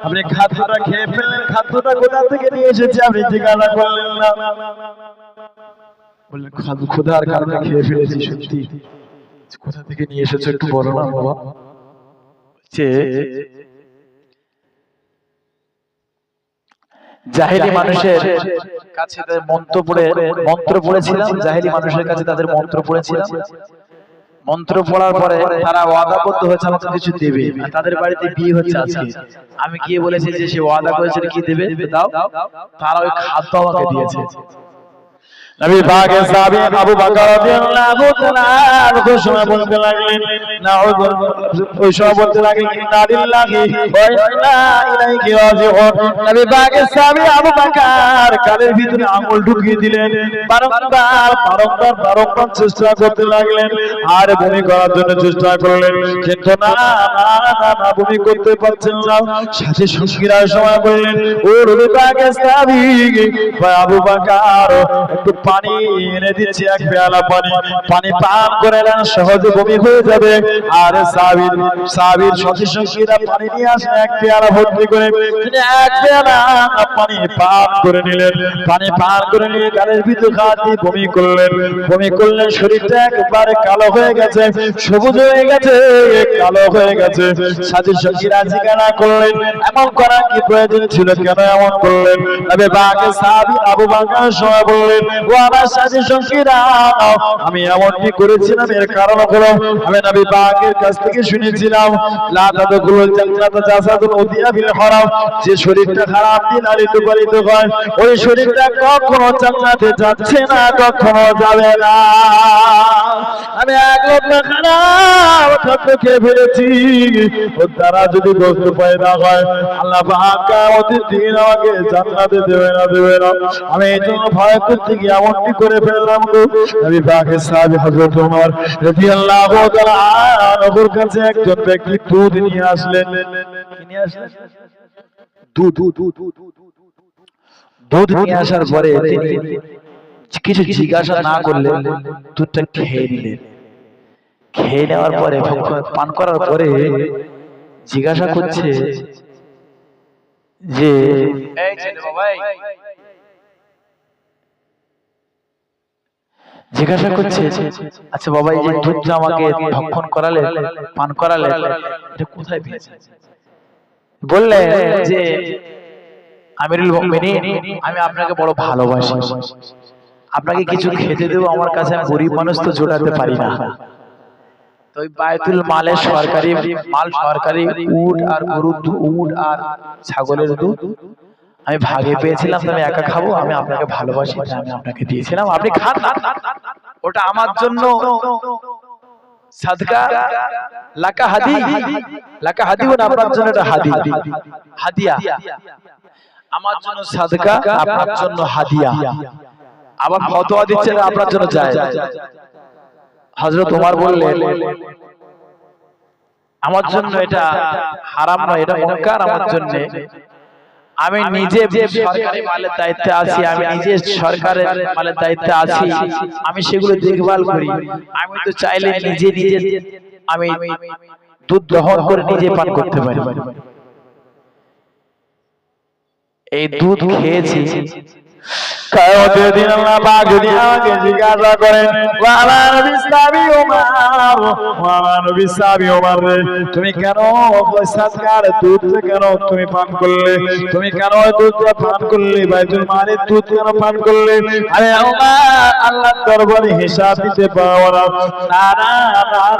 আপনি খাদ্যটা খেয়ে ফেললেন, খাদ্যটা কোথা থেকে নিয়ে এসেছে আপনি জিজ্ঞাসা করলেন না। বললেন ক্ষুধার কারণে খেয়ে ফেলেছি। সত্যি কোথা থেকে নিয়ে এসেছো একটু বলো না বাবা। জাহেলি মানুষের কাছে মন্ত্র পড়েছিলাম, জাহেলি মানুষের কাছে তাদের মন্ত্র পড়েছিলাম। মন্ত্র পড়ার পরে তারা ওয়াদাবদ্ধ হয়েছে আমাকে কিছু দেবে। তাদের বাড়িতে বিয়ে হচ্ছে আজকে। আমি গিয়ে বলেছি যে সে ওয়াদা করেছে কি দেবে দাও, তারা ওই খাদ্য আমাকে দিয়েছে। নবী পাকের সাহাবী আবু বকর রাদিয়াল্লাহু তাআলা ওই সময় বলতে লাগলেন ওই সময় বলতে লাগলেন ইন্না লিল্লাহি ওয়া ইন্না ইলাইহি রাজিউন। নবী পাকের সাহাবী আবু বকর কানের ভিতরে আঙ্গুল ঢুকিয়ে দিলেন, বারংবার চেষ্টা করতে লাগলেন, আর বমি করার জন্য চেষ্টা করলেন, কিন্তু না বমি করতে পারছেন না। সাথে সঙ্গীরা সময় বললেন ও নবী পাকের সাহাবী আবু বকর একটু পানি এনে দিচ্ছি, এক পেয়ালা পানি পান করে নেন, সহজে বমি হয়ে যাবে। আর সাহাবীর সাথী সঙ্গীরা পানি নিয়ে আসেন, এক পেয়ালা ভর্তি করে তিনি এক পেয়ালা পানি পান করে নিলেন। পানি পান করে নিয়ে গালের ভিতর খাতি বমি করলেন। শরীরটা একবারে কালো হয়ে গেছে, সবুজ হয়ে গেছে, কালো হয়ে গেছে। সাথী সঙ্গীরা জিজ্ঞাসা করলেন এমন করার কি প্রয়োজন ছিল, কেন এমন করলেন? নবী পাকের সাহাবী আবু বকর সময় বললেন ও আমার সাথী সঙ্গীরা, আমি এমনটি করেছিলাম এর কারণ হলো আমি নবী পাকের কাছ থেকে শুনেছিলাম লা তাদখুলুল জান্নাতা জাসাদুন উদিয়া বিল হারাম, যে শরীরটা খারাপ দিয়ে লালিত পালিত হয় ওই শরীরটা কখনো জান্নাতে যাচ্ছে না, কখনো যাবে না। আমি এক লোকটা খারাপ খাদ্য খেয়ে ফেলেছি, ওর দ্বারা যদি গোশত পয়দা হয় আল্লাহ পাক কিয়ামতের দিন আমাকে জান্নাতে দেবে না। আমি এই জন্য ভয় করতে গিয়ে এমনটি করে ফেললাম গো। নবী পাকের সাহাবী হযরত ওমর রাদিয়াল্লাহু তাআলা আনহুর কাছে একজন ব্যক্তি দুধ নিয়ে আসলেন। দুধ নিয়ে আসার পরে তিনি কিছু জিজ্ঞাসা না করলে দুধটা খেয়ে নিলেন। খেয়ে নেওয়ার পরে পান করার পরে জিজ্ঞাসা করছে যে আচ্ছা বাবা, এই যে দুধটা আমাকে ভক্ষণ করালে, পান করালে, এটা কোথায় পেয়েছেন? বললে যে আমিরুল মুমিনিন, আমি আপনাকে বড় ভালোবাসি, আপনাকে কিছু খেতে দেবো, আমার কাছে গরিব মানুষ তো জোটাতে পারি না, তো ওই বায়তুল মালের সরকারি মাল, সরকারি উট আর গরুর উট আর ছাগলের দুধ আমি ভাগে পেয়েছিলাম, আমি একা খাবো, আমি আপনাকে ভালোবাসি, আমি আপনাকে দিয়েছিলাম, আপনি খান, ওটা আমার জন্য সাদকা লাকা হাদি আপনার জন্য এটা হাদিয়া, আমার জন্য সাদকা, আপনার জন্য হাদিয়া। আবার ফতোয়া দিচ্ছেন আপনার জন্য জায়েজ। হযরত ওমর বললেন আমার জন্য এটা হারাম নয়, এটা মুনকার আমার জন্য। আমি নিজে সরকারি মালের দায়িত্বে আছি, আমি নিজে সরকারের মালের দায়িত্বে আছি, আমি সেগুলো দেখভাল করি। আমি তো চাইলে নিজে আমি দুধ দহন করে নিজে পান করতে পারি। এই দুধ খেয়েছি, কিয়ামতের দিন আল্লাহ পাক যদি আমাকে জিজ্ঞাসা করেন ওয়া আমার নবী সাহাবী ওমর রে, তুমি কেন ওই সাদকার দুধ কেন তুমি পান করলে, তুমি কেন ওই দুধটা পান করলে, বাইতুল মালের দুধ কেন পান করলে? আরে আল্লাহর দরবারে হিসাব দিতে পারবো না,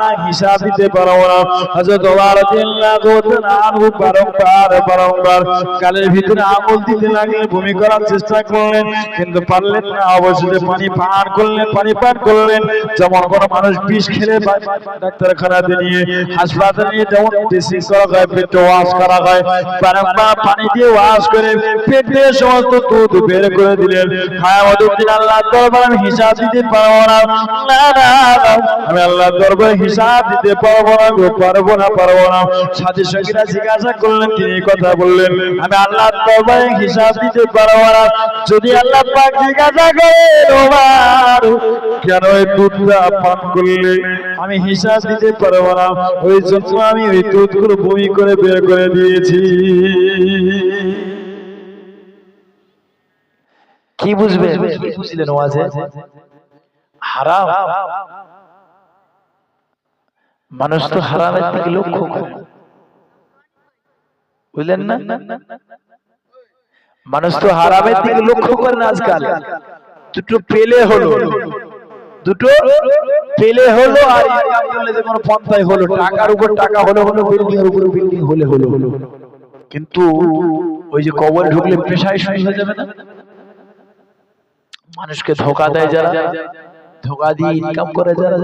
না হিসাব দিতে পারবো না। হযরত ওমর রাদিয়াল্লাহু তাআলা আনহু বারংবার কালের ভিতরে আঙুল দিতে লাগলেন, বমি করার চেষ্টা করলেন, কিন্তু পারলেন না। অবশেষে পানি পান করলেন। যেমন কোন মানুষ বিষ খেলে ডাক্তারখানাতে নিয়ে, হাসপাতালে নিয়ে যেমন ড্রেসিং করা হয়, পেটে ওয়াশ করা হয়, বারংবার পানি দিয়ে ওয়াশ করে পেট দিয়ে সমস্ত দুধ বের করে দিলেন। কিয়ামতের দিন আল্লাহর দরবারে হিসাব দিতে পারবো না, আমি আল্লাহর দরবারে হিসাব দিতে পারবো না। সাথী সঙ্গীরা জিজ্ঞাসা করলেন, তিনি কথা বললেন আমি আল্লাহর দরবারে হিসাব দিতে পারবো না। যদি আল্লাহ পাক জিজ্ঞাসা করেন ওমর কেন এই দুধটা পান করলে, আমি হিসাব দিতে পারবো না, ওই জন্য আমি ওই দুধগুলো বমি করে বের করে দিয়েছি। কি বুঝবে? কি বুঝলেন ওয়াজে? হারাম। মানুষ তো হারামের দিকে লক্ষ্য করে, বুঝলেন না? মানুষ তো হারামের দিকে লক্ষ্য করে না আজকাল। দুটো পেলে হলো, দুটো পেলে হলো, আর ইনকাম করলে যে কোনো পন্থায় হলো, টাকার উপর টাকা হলে হলো, বিল্ডিং এর উপর বিল্ডিং হলে হলো। কিন্তু ওই যে কবর ঢুকলে পেশায় শুরু হয়ে যাবে না? মানুষকে ধোঁকা দেয় যারা, ধোঁকা দিয়ে ইনকাম করে যারা,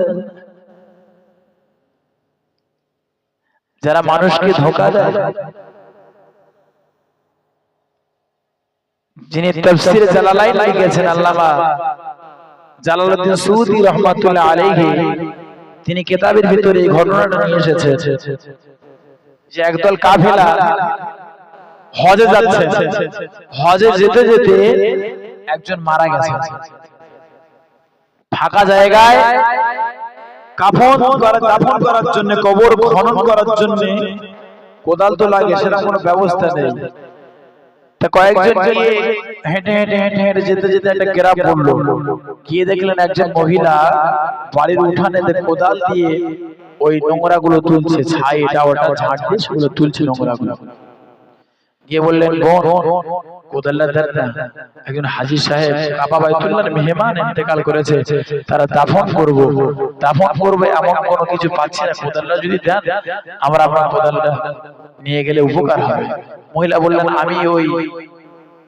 যারা মানুষকে ধোঁকা দেয়, যিনি তাফসীরে জালালাইন লিখেছেন আল্লামা জালালউদ্দিন সুয়ুতী রাহমাতুল্লাহ আলাইহি, তিনি কিতাবের ভিতরে এই ঘটনাটা নিয়ে এসেছেন যে একদল কাফেলা হজে যাচ্ছে, হজে যেতে যেতে একজন মারা গেছে। ফাঁকা জায়গায় দাফন করার জন্য, কবর খনন করার জন্য কোদাল তো লাগে, সেরকম কোনো ব্যবস্থা নেই। তা কয়েকজন গিয়ে হেঁটে হেঁটে হেঁটে হেঁটে যেতে যেতে একটা গ্রাম পড়লো, গিয়ে দেখলেন একজন মহিলা বাড়ির উঠানে কোদাল দিয়ে ওই নোংরা গুলো তুলছে, ছাই এটা ওটা ঝাড় দিয়ে সেগুলো তুলছে নোংরা গুলো। গিয়ে বললেন, বোন কোদালটা দেন না, একজন হাজী সাহেব কাবা বাইতুল্লাহর মেহমান ইন্তেকাল করেছে, তারা দাফন করবে এমন কোনো কিছু পাচ্ছি না, কোদালটা যদি দেন আমরা আপনার কোদালটা নিয়ে গেলে উপকার হবে। মহিলা বললেন, আমি ওই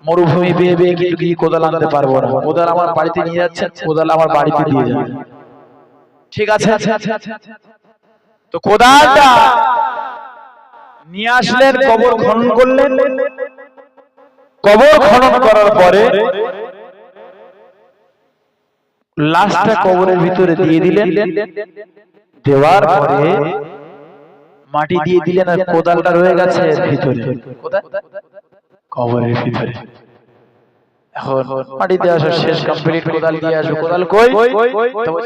মরুভূমি বেয়ে বেয়ে কিন্তু কি কোদাল আনতে পারবো না, কোদাল আমার বাড়িতে নিয়ে যাচ্ছেন, কোদাল আমার বাড়িতে দিয়ে যাবেন। ঠিক আছে। তো কোদালটা নিয়ে আসলেন, কবর খনন করলেন। কবর খনন করার পরে লাশটা কবরের ভিতরে দিয়ে দিলেন, দেওয়ার পরে মাটি দিয়ে দিলেন, আর কোদালটা রয়ে গেছে ভিতরে, কবরের ভিতরে। এখন মাটি দিয়ে আসা শেষ, কমপ্লিট, কোদাল দিয়ে আসো, কোদাল কই?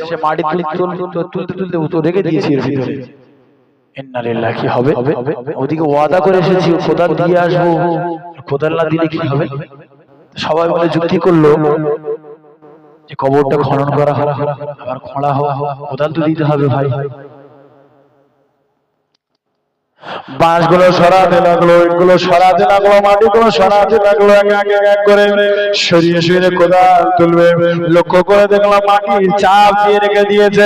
সে মাটি তুলতে তুলতে রেখে দিয়েছি এর ভিতরে। ইন্না লিল্লাহি, কি হবে? ওদিকে ওয়াদা করে এসেছি কোদাল দিয়ে আসবো, কোদাল না দিলে কি হবে? সবাই মিলে যুক্তি করলো যে কবরটা খনন করা হবে, আবার খোঁড়া হবে, কোদাল তো দিতে হবে ভাই। বাঁশগুলো সরাতে লাগলো, ইটগুলো সরাতে লাগলো, মাটিগুলো সরাতে লাগলো, এক করে সরিয়ে সরিয়ে কোদাল তুলবে। লক্ষ্য করে দেখলাম মাটির চাপ দিয়ে রেখে দিয়েছে,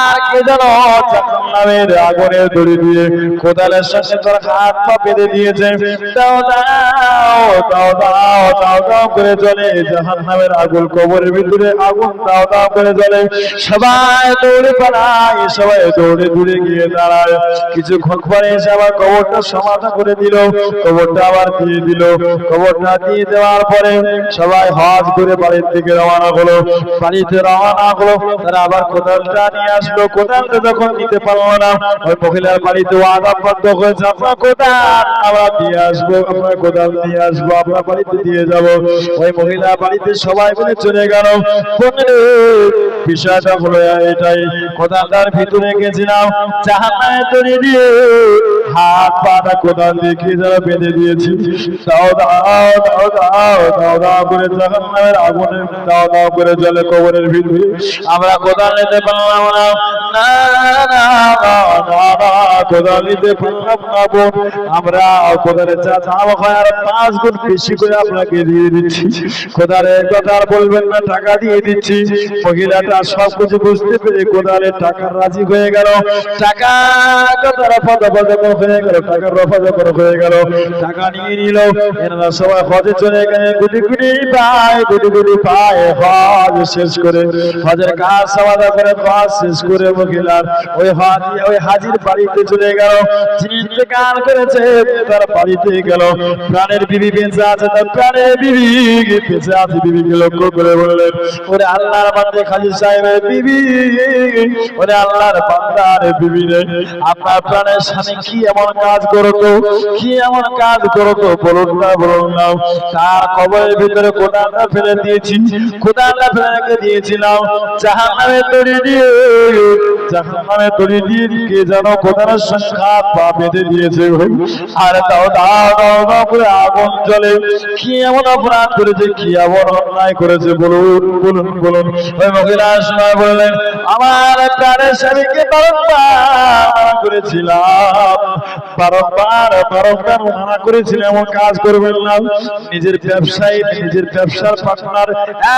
আর কে যেন জাহান্নামের আগুনের দড়ি দিয়ে কোদালের সাথে তার হাত পা বেঁধে দিয়েছে। দাও দাও দাও দাও দাও দাও করে জ্বলে জাহান্নামের আগুন, কবরের ভিতরে আগুন দাও দাও করে জ্বলে। সবাই দৌড়ে পালায়, সবাই দৌড়ে দূরে গিয়ে দাঁড়ায়। কিছুক্ষণ পরে আবার কবরটা সমাধা করে দিল, কবরটা আবার দিয়ে দিল। কবরটা দিয়ে দেওয়ার পরে সবাই হজ করে বাড়ির দিকে রওনা হলো। বাড়িতে রওনা হলো, তারা আবার কোদালটা নিয়ে আসলো। কোদালটা যখন নিতে পারলো না, ওই মহিলার বাড়িতে আদাবদ্ধ হয়েছে, আপনার কোদাল আমরা দিয়ে আসবো, আপনার কোদাল নিয়ে আসবো, আপনার বাড়িতে দিয়ে যাব। ওই মহিলা বাড়িতে সবাই মিলে চলে গেল। বিষয়টা হলো এটাই, কোদালটার ভিতরে গেছিলাম, জাহান্নামের দড়ি দিয়ে হাত পাটা কোদাল দিয়ে কি যারা বেঁধে দিয়েছি। দাও দাও দাও দাও দাও দাও করে জাহান্নামের আগুনে দাও দাও করে জ্বলে কবরের ভিতরে। আমরা কোদাল নিতে পারলাম না, না না না, কোদাল নিতে পারলাম না বোন, আমরা কোদালের যা দাম হয় আর 5 গুণ বেশি করে আপনাকে দিয়ে দিচ্ছি। কোদালের কথা আর বলবেন না, টাকা দিয়ে দিচ্ছি। মহিলাটা সব কিছু বুঝতে পেরে কোদালের টাকা রাজি হয়ে গেল। টাকা কথা রফা হয়ে গেল, টাকা রফা হয়ে গেল, টাকা নিয়ে নিল। এনারা সবাই হজে চলে গেলে গুটি গুটি পায় হজ শেষ করে, হজের কাজ সমাধা করে হজ শেষ করে মহিলার ওই হাজির বাড়িতে চলে গেল। যিনি ইন্তেকাল করেছে তার বাড়িতে গেল। প্রাণের বিবি বেঁচে আছে, তার প্রাণের বিবি বেঁচে আছে। বিবিকে লক্ষ্য করে বললেন, ওরে আল্লাহর বান্দা হাজী সাহেবের বিবি, ওরে আল্লাহর বান্দার বিবি রে, আপনার প্রাণের স্বামী কি এমন কাজ করতো, কি এমন কাজ করতো বলুন না, বলুন না। তার কবরের ভিতরে কোদালটা ফেলে দিয়েছি, কোদালটা ফেলে রেখে দিয়েছিলাম, জাহান্নামের দড়ি দিয়ে জাহান্নামে দড়ি দিয়ে কে যেন কোদানের সঙ্গে হাত পা বেঁধে দিয়েছে আর তাও দাও দাও দাও করে আগুন জ্বলে। কি এমন অপরাধ করেছে, কি এমন অন্যায় করেছে বলুন বলুন বলুন। ওই মহিলা সময় বললেন, আমার প্রাণের স্বামীকে বারংবার করেছিলাম, বারংবার বারংবার মানা করেছিলাম এমন কাজ করবেন না। নিজের ব্যবসায়ী, নিজের ব্যবসার পার্টনার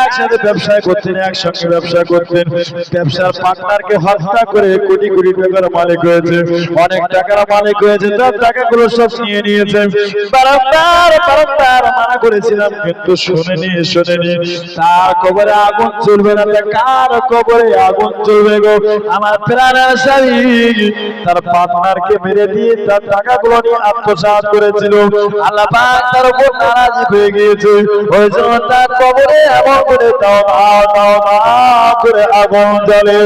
একসাথে ব্যবসা করতেন, একসঙ্গে ব্যবসা করতেন, ব্যবসার পার্টনারকে হত্যা করে কোটি কোটি টাকার মালিক হয়েছে, অনেক টাকার মালিক হয়েছে, তার টাকাগুলো সব নিয়ে নিয়েছে। বারংবার বারংবার মানা করেছিলাম কিন্তু শোনেনি শোনেনি। তার কবরে আগুন চলবে না, কার কবরে আগুন চলবে গো? আমার প্রাণের স্বামী তার পার্টনারকে মেরে দিয়ে তার টাকাগুলো নিয়ে আত্মসাৎ করেছিল। আল্লাহ পাক তার উপর নারাজ হয়ে গিয়েছে। ওই জন্য তার কবরে এমন করে দাও দাও দাও দাও করে আগুন জ্বলে।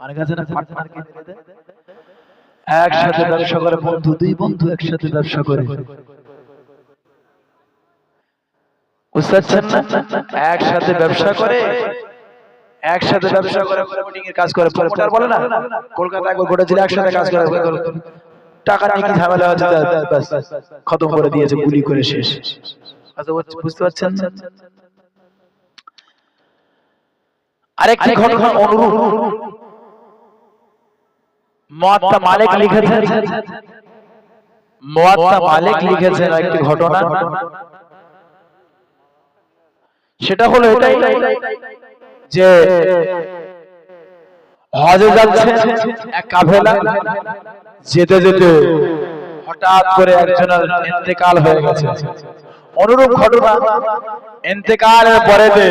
অনেক আছে না পার্টনারকে মেরে দেয়, একসাথে ব্যবসা করে, বন্ধু দুই বন্ধু একসাথে ব্যবসা করে, বুঝতে না? একসাথে ব্যবসা করে, একসাথে ব্যবসা করে, মার্কেটিং এর কাজ করে, প্রমোটার বলে না, কলকাতা একবার ঘটেছিল, একসাথে কাজ করে, টাকা নিয়ে কি ঝামেলা হচ্ছে, বাস খতম করে দিয়েছে, গুলি করে শেষ। বুঝতে পারছেন না? আরেকটি ঘটনা অনুরূপ মুয়াত্তা মালিক লিখেছেন, মুয়াত্তা মালিক লিখেছেন একটি ঘটনা। সেটা হলো এটাই যে হজে যাচ্ছে এক কাফেলা, যেতে যেতে হঠাৎ করে একজনের ইন্তেকাল হয়ে গেছে। অনুরূপ ঘটনা, ইন্তেকালের পরেতে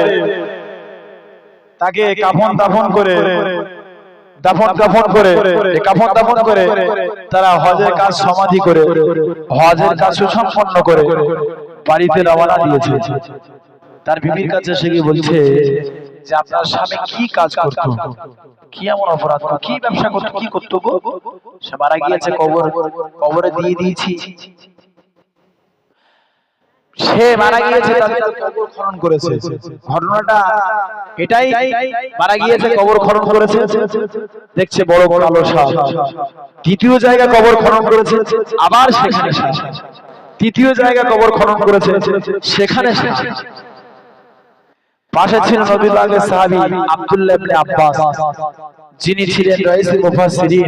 তাকে কাফন দাফন করে তারা হজের কাজ সমাধি করে, হজের কাজ সুসম্পন্ন করে বাড়িতে রওনা দিয়েছে। তার বিবির কাছে সে গিয়ে বলছে যে আপনার স্বামী কি কাজ করতো, কি এমন অপরাধ, কি ব্যবসা করতো, কি করতো গো? সে মারা গিয়েছে, কবরে দিয়ে দিয়েছি। সে মারা গিয়েছে, কবর খনন করেছে। ঘটনাটা এটাই, মারা গিয়েছে, কবর খনন করেছে, দেখছে বড় বড় আলো সাপ। দ্বিতীয় জায়গা কবর খনন করেছে, আবার সেখানে সাপ। তৃতীয় জায়গা কবর খনন করেছে, সেখানে সাপ। পাশে ছিল নবী পাকের সাহাবী আব্দুল্লাহ ইবনে আব্বাস, যিনি ছিলেন রাইসুল মুফাসসিরিন,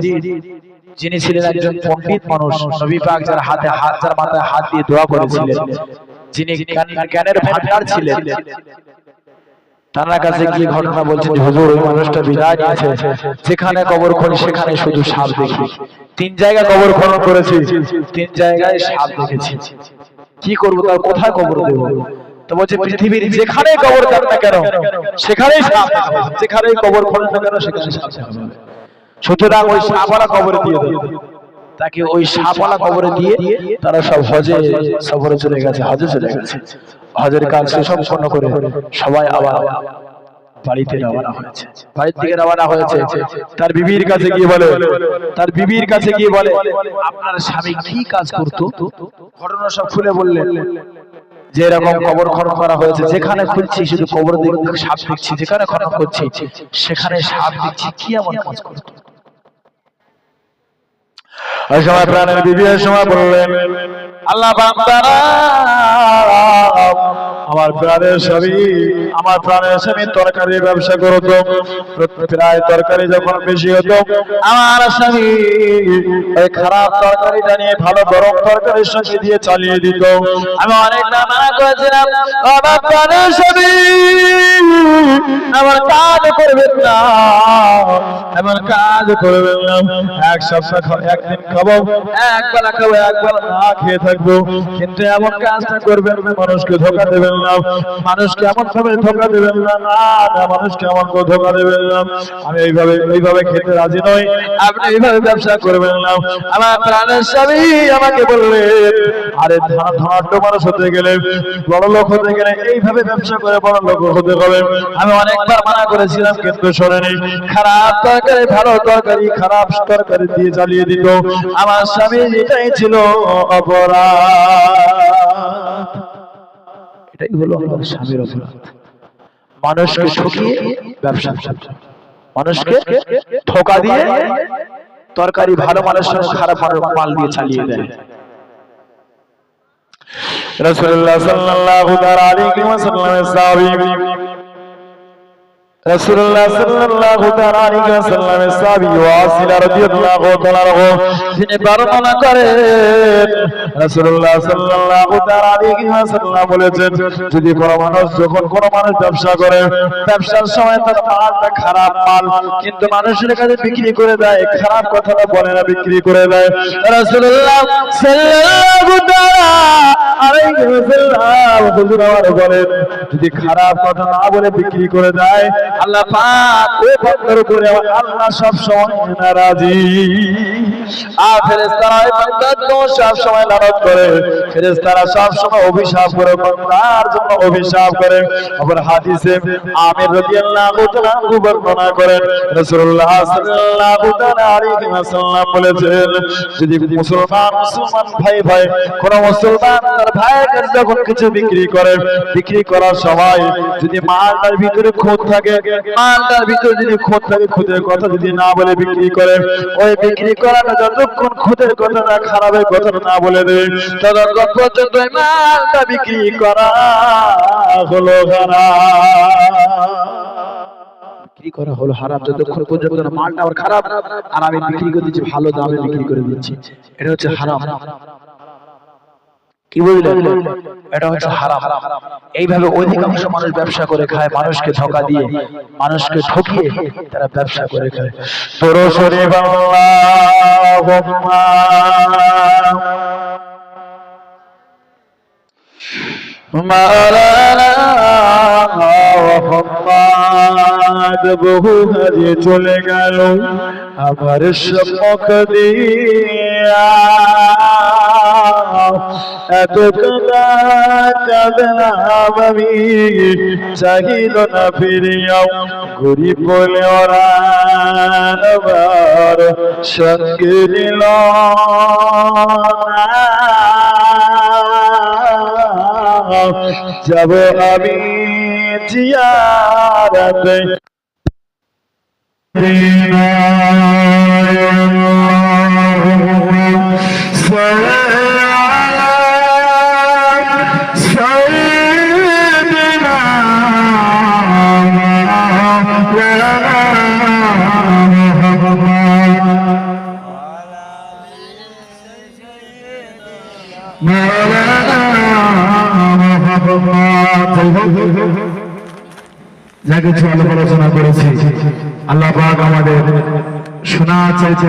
যিনি ছিলেন একজন পণ্ডিত মানুষ, নবী পাক যার হাতে হাত, যার মাথায় হাত দিয়ে দোয়া করেছিলেন, যিনি জ্ঞানের ভান্ডার ছিলেন। তার কাছে গিয়ে ঘটনা বলছেন, হুজুর ওই মানুষটা বিদায় নিয়েছে, যেখানে কবর খনি সেখানে শুধু সাপ দেখি। 3 জায়গায় কবর খনন করেছি, 3 জায়গায় সাপ দেখেছি। কি করবো, তার কোথায় কবর দেব? তো বলছে পৃথিবীর যেখানে কবর দেন না কেন সেখানেই সাপ দেখা যাবে, যেখানেই কবর খনন না কেন সেখানে সাপ দেখা যাবে। সুতরাং ওই সাপওয়ালা কবরে দিয়ে দেয়। তাকে ওই সাপওয়ালা কবরে দিয়ে তারা সব হজে সফরে চলে গেছে, হজে চলে গেছে। হজের কাজ সম্পন্ন করে সবাই আবার বাড়িতে রওনা হয়েছে, বাড়ির দিকে রওনা হয়েছে। তার বিবির কাছে গিয়ে বলে আপনার স্বামী কি কাজ করতো? ঘটনা সব খুলে বললেন যে এরকম কবর খনন করা হয়েছে, যেখানে খুঁজছি শুধু কবর দেখছি, সাপ দেখছি, যেখানে খনন করছি সেখানে সাপ দেখছি। কি এমন কাজ করতো? ওই সময় প্রাণের বিবি ওই সময় বললেন, আল্লাহ বান্দারা, আমার প্রাণের স্বামী তরকারির ব্যবসা করতো। প্রায় তরকারি যখন বেশি হতো, আমার স্বামী ওই খারাপ তরকারিটা নিয়ে ভালো গরম তরকারির সঙ্গে দিয়ে চালিয়ে দিত। আমি অনেকটা মানা করেছিলাম, আমার প্রাণের স্বামী আমার কাজ করবেন না, এমন কাজ করবেন না। এক সপ্তাহ একদিন খাবো, একবেলা খাবো, একবেলা না খেয়ে থাকবো, কিন্তু এমন কাজটা করবেন না, মানুষকে ধোকা দেবেন না, মানুষকে এমন ভাবে ধোকা দেবেন না, মানুষকে এমন করে ধোকা দেবেন না। আমি এইভাবে খেতে রাজি নই, আপনি এইভাবে ব্যবসা করবেন না। আমার প্রাণের স্বামী আমাকে বললেন, আরে ধনাঢ্য মানুষ হতে গেলে, বড় লোক হতে গেলে এইভাবে ব্যবসা করে বড় লোক হতে হবে। আমি অনেকবার মানা করেছিলাম কিন্তু শোনেনি। খারাপ তরকারি ভালো তরকারি, খারাপ তরকারি দিয়ে চালিয়ে দিত। আমার স্বামী এটাই ছিল অপরাধ, এটাই হলো আমার স্বামীর অপরাধ। মানুষকে ঠকিয়ে ব্যবসা, মানুষকে ধোঁকা দিয়ে তরকারি ভালো মালের সঙ্গে খারাপ মাল দিয়ে চালিয়ে দেয়। রাসূলুল্লাহ সাল্লাল্লাহু আলাইহি ওয়াসাল্লামের সাহাবী রাসূলুল্লাহ সাল্লাল্লাহু আলাইহি ওয়াসাল্লামের সাহাবী ওয়াসিলা রাদিয়াল্লাহু তাআলা তিনি বর্ণনা করেন রাসূলুল্লাহ সাল্লাল্লাহু আলাইহি ওয়াসাল্লাম বলেছেন, যদি কোনো মানুষ যখন কোনো মানুষ ব্যবসা করে, ব্যবসার সময় তার মালটা খারাপ মাল কিন্তু মানুষের কাছে বিক্রি করে দেয়, খারাপ কথাটা বলে না, বিক্রি করে দেয়। রাসূলুল্লাহ সাল্লাল্লাহু আলাইহি ওয়াসাল্লাম হুজুর আমার বলেন, যদি খারাপ কথা না বলে বিক্রি করে দেয়, আল্লাহ পাক ওই বান্দার উপরে আল্লাহ সব সময় নারাজি। আর ফেরেশতারা ওই বান্দার জন্য সব সময় লানত করে, ফেরেশতারা সব সময় অভিশাপ করে, বান্দার জন্য অভিশাপ করে। আবার হাদিসে আমির রাদিয়াল্লাহু তাআলা বর্ণনা করেন রাসূলুল্লাহ সাল্লাল্লাহু আলাইহি ওয়াসাল্লাম বলেছেন, যদি মুসলমান ভাই কোন মুসলমান তার ভাইয়ের কাছে যখন কিছু বিক্রি করে, বিক্রি করার সময় যদি মালটার ভিতরে খুঁত থাকে, মালটার ভিতরে যদি খুঁত থাকে, খুঁতের কথা যদি না বলে বিক্রি করে, ওই বিক্রি করাটা যতক্ষণ খুঁতের কথাটা খারাপের কথাটা না বলে দেবে, ততক্ষণ পর্যন্ত মালটা বিক্রি করা হলো বিক্রি করা হলো হারাম। যতক্ষণ পর্যন্ত মালটা আবার খারাপ আর আমি বিক্রি করে দিচ্ছি ভালো দামে বিক্রি করে দিচ্ছি, এটা হচ্ছে হারাম। কি বুঝলেন? এটা হচ্ছে হারাম। এইভাবে অধিকাংশ মানুষ ব্যবসা করে খায়, মানুষকে ধোঁকা দিয়ে, মানুষকে ঠকিয়ে তারা ব্যবসা করে খায়। তোর শরীফ আল্লাহুম্মা মাওলানা মুহাম্মদ বহু হারিয়ে চলে গেল আমার সম্মুখ দিয়া, এত কাঁদলাম আমি, চাহিল না ফিরিয়াও, গরিব বলে ওরা আমার সঙ্গে নিল যাব আমি জিয়ারতে। যা কিছু আলোচনা করেছি, আল্লাহ পাক আমাদের শোনা চাইছে।